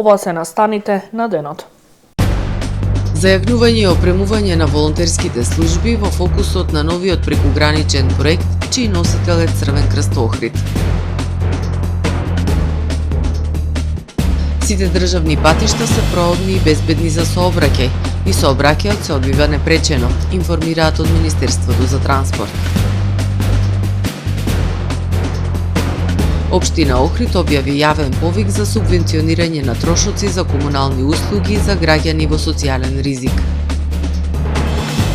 Ова се настаните на денот. Зајавнување и опремување на волонтерските служби во фокусот на новиот прекуграничен проект, чиј носител е Црвен крст Охрид. Сите државни патишта се проодни и безбедни за сообраќај и сообраќајот се одвива непречено, информираат од Министерството за транспорт. Општина Охрид објави јавен повик за субвенционирање на трошоци за комунални услуги за граѓани во социјален ризик.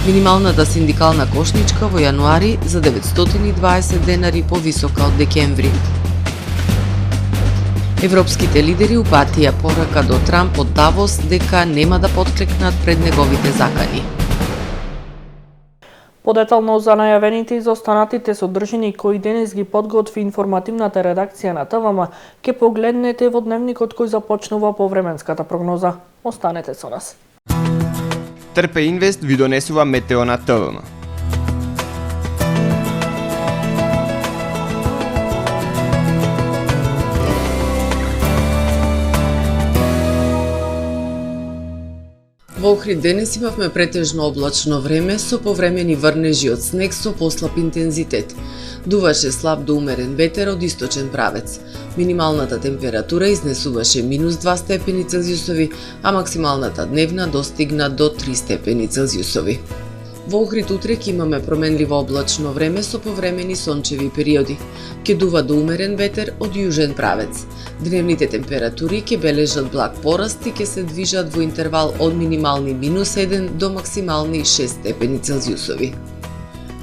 Минималната синдикална кошничка во јануари за 920 денари повисока од декември. Европските лидери упатија порака до Трамп од Давос дека нема да потклекнат пред неговите закани. Подетално за најавените и за останатите содржини кои денес ги подготви информативната редакција на ТВМ, ке погледнете во дневникот кој започнува по временската прогноза. Останете со нас. Трпе Инвест ви донесува метео на ТВМ. Во Охрид денес имавме претежно облачно време со повремени врнежи од снег со послаб интензитет. Дуваше слаб до умерен ветер од источен правец. Минималната температура изнесуваше -2 степени Целзиусови, а максималната дневна достигна до 3 степени Целзиусови. Во Охрид утре ќе имаме променливо облачно време со повремени сончеви периоди. Ќе дува до умерен ветер од јужен правец. Дневните температури ќе бележат благ пораст и ќе се движат во интервал од минимални -1 до максимални 6 степени Целзиусови.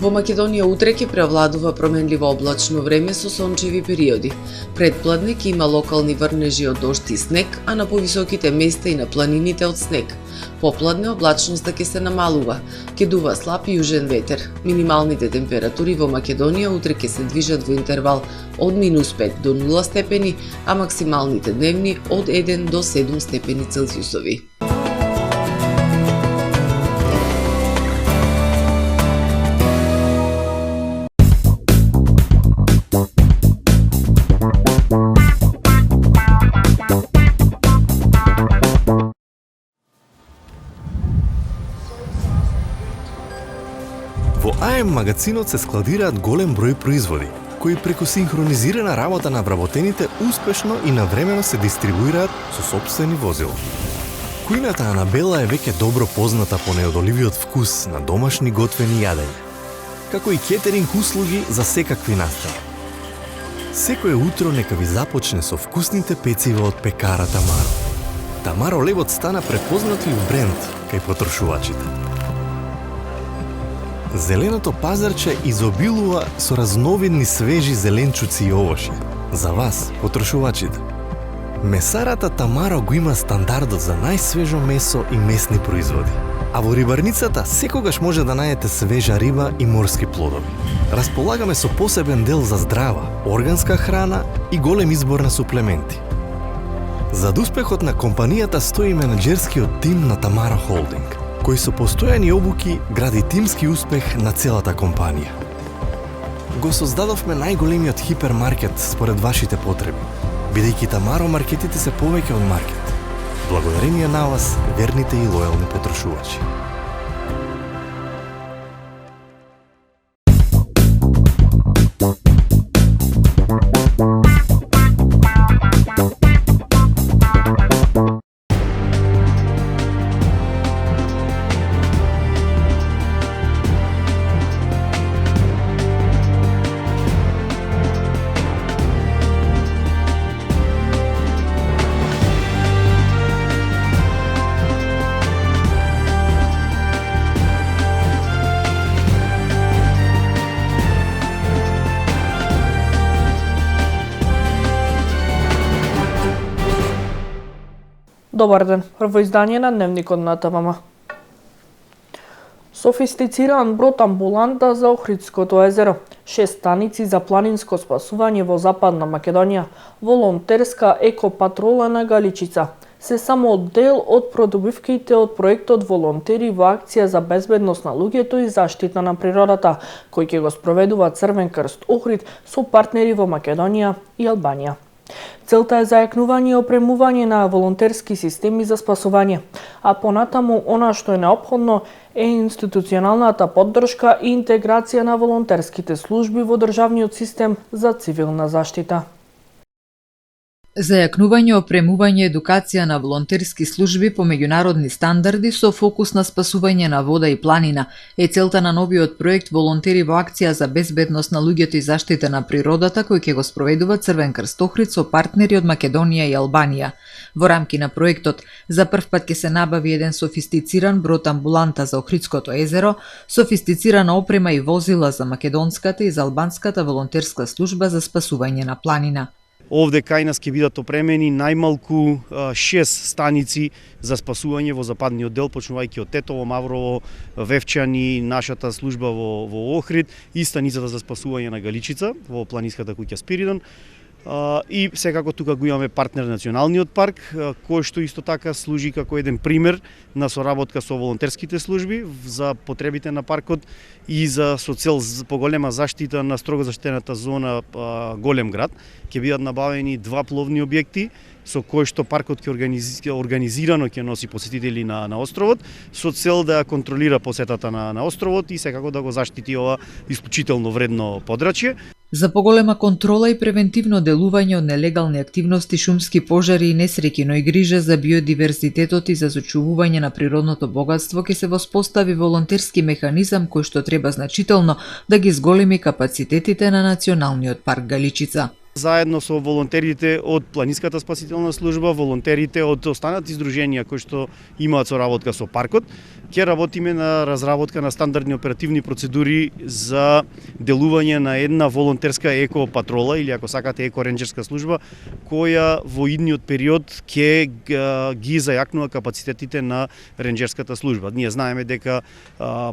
Во Македонија утре ќе преовладува променливо облачно време со сончеви периоди. Предпладне ќе има локални врнежи од дожд и снег, а на повисоките места и на планините од снег. Попладне облачноста ќе се намалува, ќе дува слаб јужен ветер. Минималните температури во Македонија утре ќе се движат во интервал од -5 до 0 степени, а максималните дневни од 1 до 7 степени Целзиусови. Во АМ магазинот се складираат голем број производи, кои преку синхронизирана работа на вработените успешно и навремено се дистрибуираат со сопствени возила. Кујната Анабела е веќе добро позната по неодоливиот вкус на домашни готвени јадења, како и кетеринг услуги за секакви настани. Секое утро нека ви започне со вкусните пецива од пекара Тамаро. Тамаро левот стана препознатлив бренд кај потрошувачите. Зеленото пазарче изобилува со разновидни свежи зеленчуци и овошје. За вас, потрошувачите. Месарата Тамаро го има стандардот за најсвежо месо и месни производи. А во рибарницата секогаш може да најдете свежа риба и морски плодови. Располагаме со посебен дел за здрава, органска храна и голем избор на суплементи. Зад успехот на компанијата стои менаџерскиот тим на Тамаро Холдинг, кој со постојани обуки гради тимски успех на целата компанија. Го создадовме најголемиот хипермаркет според вашите потреби, бидејќи Тамаро маркетите се повеќе од маркет. Благодарение на вас, верните и лојални потрошувачи. Добар ден, прво издание на Дневникот на ТВМ. Софистициран брод амбуланта за Охридското езеро, 6 станици за планинско спасување во Западна Македонија, волонтерска екопатрола на Галичица, се само дел од продобивките од проектот Волонтери во акција за безбедност на луѓето и заштита на природата, кој ќе го спроведува Црвен крст Охрид со партнери во Македонија и Албанија. Целта е зајакнување и опремување на волонтерски системи за спасување, а понатаму она што е неопходно е институционалната поддршка и интеграција на волонтерските служби во државниот систем за цивилна заштита. Зајакнување, опремување, едукација на волонтерски служби по меѓународни стандарди со фокус на спасување на вода и планина е целта на новиот проект Волонтери во акција за безбедност на луѓето и заштита на природата кој ќе го спроведува Црвен крст Охрид со партнери од Македонија и Албанија. Во рамки на проектот за прв пат ќе се набави еден софистициран брод амбуланта за Охридското езеро, софистицирана опрема и возила за македонската и за албанската волонтерска служба за спасување на планина. Овде кај нас ќе бидат опремени најмалку 6 станици за спасување во западниот дел, почнувајќи од Тетово, Маврово, Вевчани, нашата служба во Охрид и станицата за спасување на Галичица во планинската куќа Спиридон. И секако тука го имаме партнер Националниот парк, кој што исто така служи како еден пример на соработка со волонтерските служби за потребите на паркот и со цел поголема заштита на строго заштитената зона Голем град. Ќе бидат набавени 2 пловни објекти со кои што паркот ќе организирано ќе носи посетители на островот со цел да ја контролира посетата на островот и секако да го заштити ова исклучително вредно подрачје. За поголема контрола и превентивно делување од нелегални активности, шумски пожари и несреќи, но и грижа за биодиверзитетот и за зачувување на природното богатство ќе се воспостави волонтерски механизам кој што треба значително да ги зголеми капацитетите на Националниот парк Галичица. Заедно со волонтерите од Планинската спасителна служба, волонтерите од останати здруженија кои што имаат соработка со паркот, ќе работиме на разработка на стандардни оперативни процедури за делување на една волонтерска еко патрола или ако сакате еко ренџерска служба која во идниот период ќе ги зајакнува капацитетите на ренџерската служба. Ние знаеме дека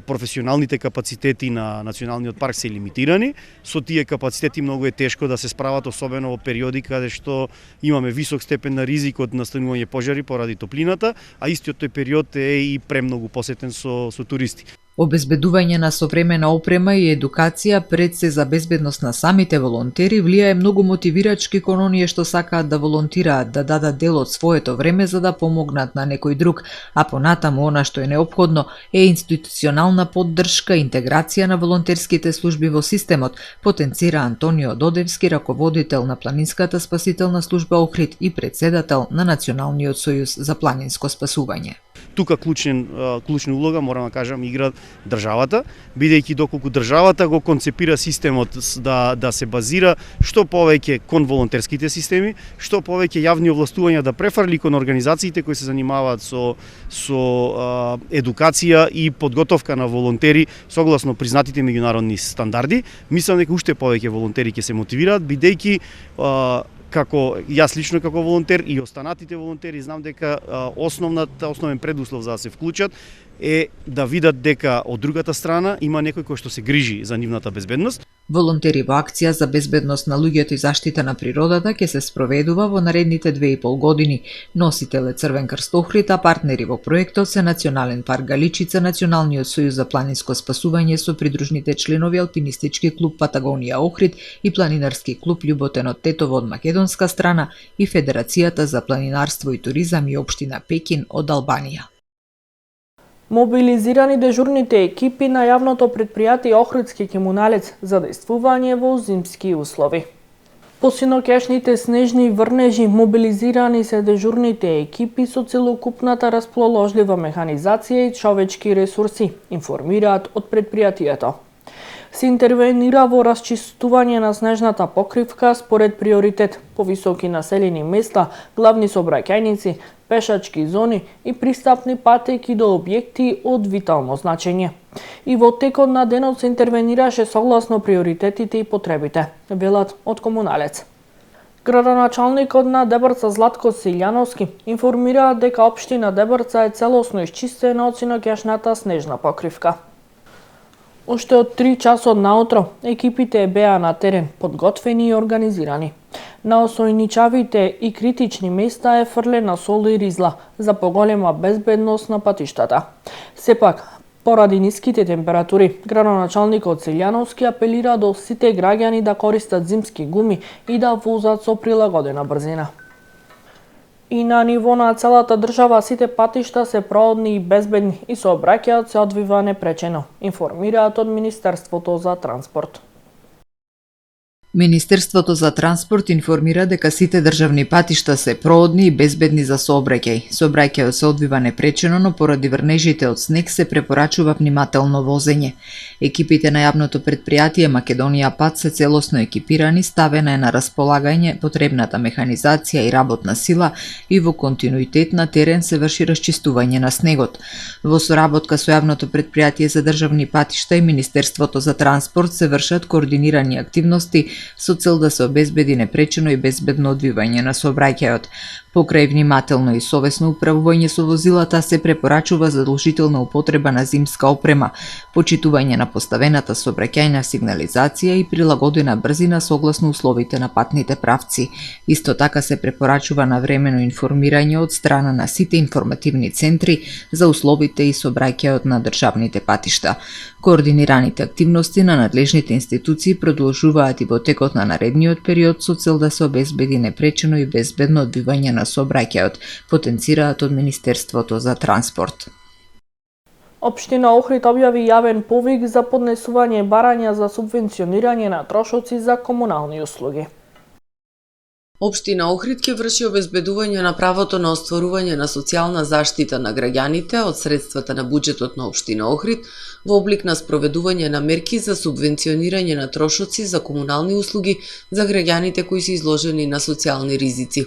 професионалните капацитети на Националниот парк се лимитирани, со тие капацитети многу е тешко да се справат, особено во периоди каде што имаме висок степен на ризик од настанување пожари поради топлината, а истиот тој период е и премногу посетен со туристи. Обезбедување на современа опрема и едукација пред се за безбедност на самите волонтери влијае многу мотивирачки кон оние што сакаат да волонтираат, да дадат дел од своето време за да помогнат на некој друг, а понатаму она што е неопходно е институционална поддршка, интеграција на волонтерските служби во системот, потенцира Антонио Додевски, раководител на Планинската спасителна служба Охрид и претседател на Националниот сојуз за планинско спасување. Тука клучна улога, морам да кажам, игра државата, бидејќи доколку државата го концепира системот да се базира што повеќе кон волонтерските системи, што повеќе јавни овластувања да префрли кон организациите кои се занимаваат со едукација и подготовка на волонтери согласно признатите меѓународни стандарди, мислам дека уште повеќе волонтери ќе се мотивираат, бидејќи како јас лично како волонтер и останатите волонтери знам дека основен предуслов за да се вклучат е да видат дека од другата страна има некој кој што се грижи за нивната безбедност. Волонтери во акција за безбедност на луѓето и заштита на природата ќе се спроведува во наредните 2,5 години. Носител е Црвен крст Охрид, а партнери во проектот се Национален парк Галичица, Националниот сојуз за планинско спасување со придружните членови Алпинистички клуб Патагонија Охрид и планинарски клуб Љуботен од Тетово од македонска страна и Федерацијата за планинарство и туризам и општина Пекин од Албанија. Мобилизирани дежурните екипи на јавното претпријатие Охридски комуналец за дејствување во зимски услови. По синоќешните снежни врнежи мобилизирани се дежурните екипи со целокупната расположлива механизација и човечки ресурси, информираат од претпријатието. Се интервенира во расчистување на снежната покривка според приоритет, повисоки населени места, главни сообраќајници, пешачки зони и пристапни патеки до објекти од витално значење. И во текот на денот се интервенираше согласно приоритетите и потребите, велат од комуналец. Градоначалникот на Дебрца Златко Силјановски информира дека општина Дебрца е целосно исчистена од синоќешната снежна покривка. Уште од 3 часот наутро, екипите беа на терен, подготвени и организирани. На осојничавите и критични места е фрлена сол и ризла за поголема безбедност на патиштата. Сепак, Поради ниските температури, градоначалникот Силјановски апелира до сите граѓани да користат зимски гуми и да возат со прилагодена брзина. И на ниво на целата држава сите патишта се проодни и безбедни и сообраќајот се одвива непречено, информираат од Министерството за транспорт. Министерството за транспорт информира дека сите државни патишта се проодни и безбедни за сообраќај. Сообраќајот се одвива непречено, но поради врнежите од снег се препорачува внимателно возење. Екипите на јавното претпријатие Македонија Пат се целосно екипирани, ставена е на располагање потребната механизација и работна сила и во континуитет на терен се врши расчистување на снегот. Во соработка со јавното претпријатие за државни патишта и Министерството за транспорт се вршат координирани активности со цел да се обезбеди непречено и безбедно одвивање на сообраќајот. Покрај внимателно и совесно управување со возилата се препорачува задолжителна употреба на зимска опрема, почитување на поставената сообраќајна сигнализација и прилагодена брзина согласно условите на патните правци. Исто така се препорачува навремено информирање од страна на сите информативни центри за условите и сообраќајот на државните патишта. Координираните активности на надлежните институции продолжуваат и во текот на наредниот период со цел да се обезбеди непречено и безбедно одвивање на сообраќајот, потенцираат од Министерството за транспорт. Општина Охрид објави јавен повик за поднесување барања за субвенционирање на трошоци за комунални услуги. Општина Охрид ќе врши обезбедување на правото на остварување на социјална заштита на граѓаните од средствата на буџетот на Општина Охрид во облик на спроведување на мерки за субвенционирање на трошоци за комунални услуги за граѓаните кои се изложени на социјални ризици.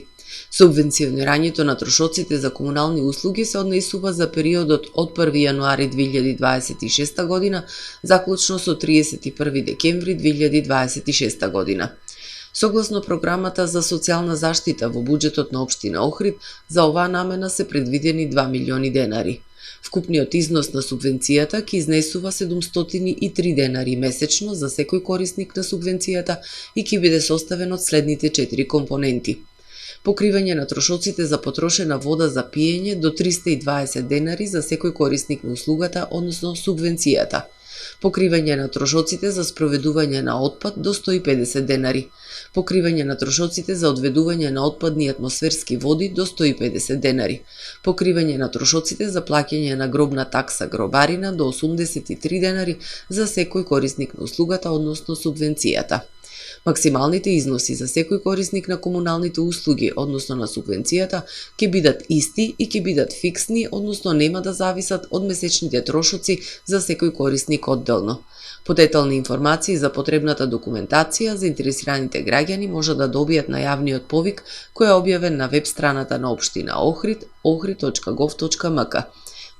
Субвенционирањето на трошоците за комунални услуги се однесува за периодот од 1 јануари 2026 година заклучно со 31 декември 2026 година. Согласно програмата за социјална заштита во буџетот на Општина Охрид, за оваа намена се предвидени 2 милиони денари. Вкупниот износ на субвенцијата ќе изнесува 703 денари месечно за секој корисник на субвенцијата и ќе биде составен од следните 4 компоненти. Покривање на трошоците за потрошена вода за пиење до 320 денари за секој корисник на услугата, односно субвенцијата. Покривање на трошоците за спроведување на отпад до 150 денари. Покривање на трошоците за одведување на отпадни атмосферски води до 150 денари. Покривање на трошоците за плаќање на гробна такса гробарина до 83 денари за секој корисник на услугата, односно субвенцијата. Максималните износи за секој корисник на комуналните услуги, односно на субвенцијата, ќе бидат исти и ќе бидат фиксни, односно нема да зависат од месечните трошоци за секој корисник одделно. Подетални информации за потребната документација заинтересираните граѓани може да добијат на јавниот повик кој е објавен на веб страната на Општина Охрид ohrid.gov.mk.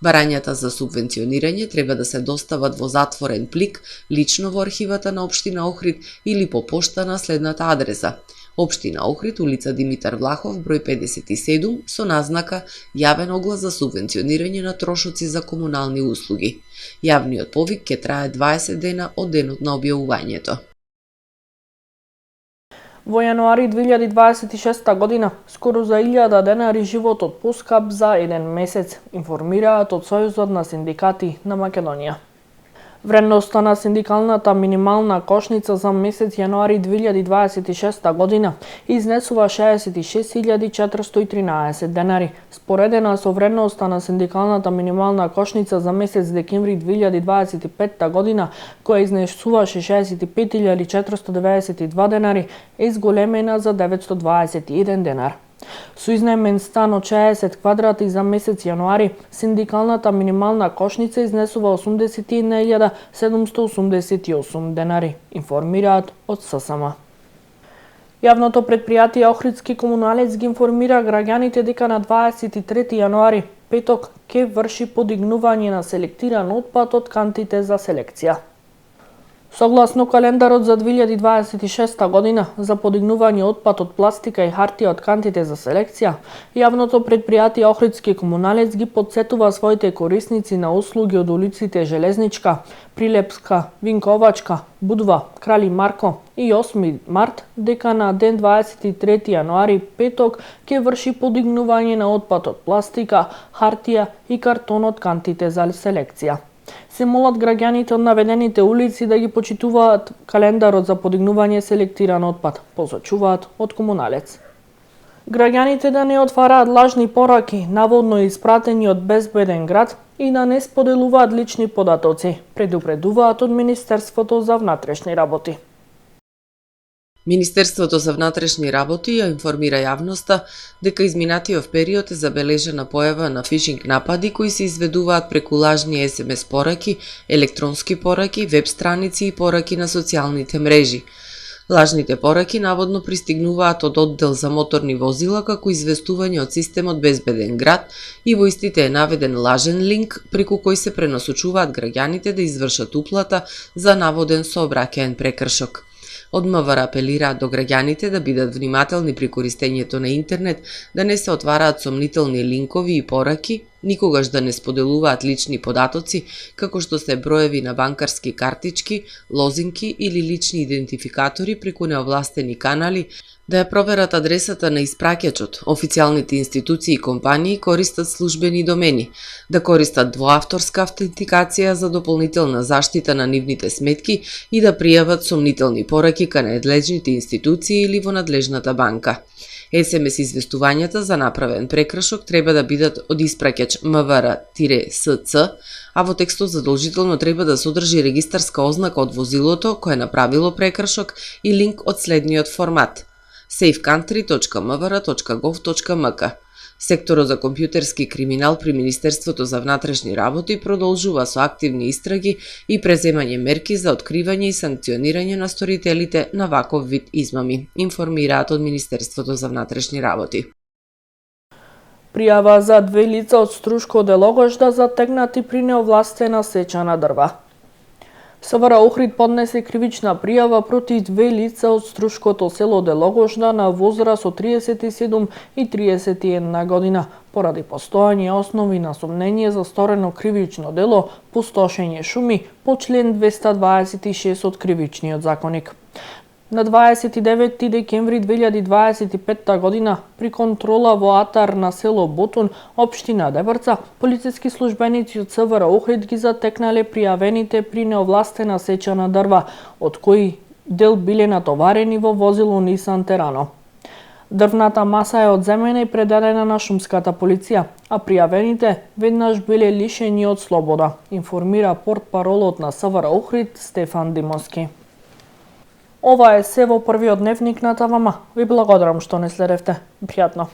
Барањата за субвенционирање треба да се достават во затворен плик лично во архивата на Општина Охрид или по пошта на следната адреса: Општина Охрид, улица Димитар Влахов, број 57, со назнака Јавен оглас за субвенционирање на трошоци за комунални услуги. Јавниот повик ќе трае 20 дена од денот на објавувањето. Во јануари 2026 година, скоро за 1000 денари животот поскап за еден месец, информираат од Сојузот на синдикати на Македонија. Вредноста на синдикалната минимална кошница за месец јануари 2026 година изнесува 66.413 денари, споредена со вредноста на синдикалната минимална кошница за месец декември 2025 година, која изнесуваше 65.492 денари, е зголемена за 921 денар. Со изнаемен стан од 60 квадрати за месец јануари, синдикалната минимална кошница изнесува 81.788 денари, информираат од ССМ. Јавното претпријатие Охридски комуналец ги информира граѓаните дека на 23 јануари, петок, ќе врши подигнување на селектиран отпад од кантите за селекција. Согласно календарот за 2026 година за подигнување отпад од пластика и хартија од кантите за селекција, јавното претпријатие Охридски комуналец ги потсетува своите корисници на услуги од улиците Железничка, Прилепска, Винковачка, Будва, Крали Марко и 8 март дека на ден 23 јануари, петок, ќе врши подигнување на отпад од пластика, хартија и картон од кантите за селекција. Се молат граѓаните од наведените улици да ги почитуваат календарот за подигнување селектиран отпад, посочуваат од комуналец. Граѓаните да не отвараат лажни пораки, наводно испратени од безбеден град, и да не споделуваат лични податоци, предупредуваат од Министерството за внатрешни работи. Министерството за внатрешни работи ја информира јавноста дека изминатиот период е забележена појава на фишинг напади кои се изведуваат преку лажни СМС пораки, електронски пораки, веб страници и пораки на социјалните мрежи. Лажните пораки наводно пристигнуваат од оддел за моторни возила како известување од системот Безбеден град и во истите е наведен лажен линк преку кој се пренасочуваат граѓаните да извршат уплата за наводен сообраќаен прекршок. Од МВР апелираат до граѓаните да бидат внимателни при користењето на интернет, да не се отвараат сомнителни линкови и пораки, никогаш да не споделуваат лични податоци, како што се броеви на банкарски картички, лозинки или лични идентификатори преку неовластени канали, да ја проверат адресата на испраќачот. Официјалните институции и компании користат службени домени, да користат двоавторска автентикација за дополнителна заштита на нивните сметки и да пријават сомнителни пораки кај надлежните институции или во надлежната банка. СМС известувањата за направен прекршок треба да бидат од испраќач МВР-СЦ, а во текстот задолжително треба да содржи регистарска ознака од возилото кое направило прекршок и линк од следниот формат: safecountry.mvr.gov.mk. Секторот за компјутерски криминал при Министерството за внатрешни работи продолжува со активни истраги и преземање мерки за откривање и санкционирање на сторителите на ваков вид измами, информираат од Министерството за внатрешни работи. Пријава за 2 лица од Струшко Делогожда затегнати при неовластена сеча на дрва. СВР Охрид поднесе кривична пријава против 2 лица од Струшкото село Делогожда на возраст од 37 и 31 година, поради постојање основи на сомнение за сторено кривично дело пустошење шуми по член 226 од Кривичниот законик. На 29 декември 2025 година, при контрола во атар на село Ботун, општина Дебрца, полициски службеници од СВР Охрид ги затекнале пријавените при неовластена сеча на дрва, од кои дел биле натоварени во возило Нисан Терано. Дрвната маса е одземена и предадена на шумската полиција, а пријавените веднаш биле лишени од слобода, информира портпаролот на СВР Охрид Стефан Димовски. Ова е се во првиот дневник на ТВМ. Ви благодарам што не следевте. Пријатно.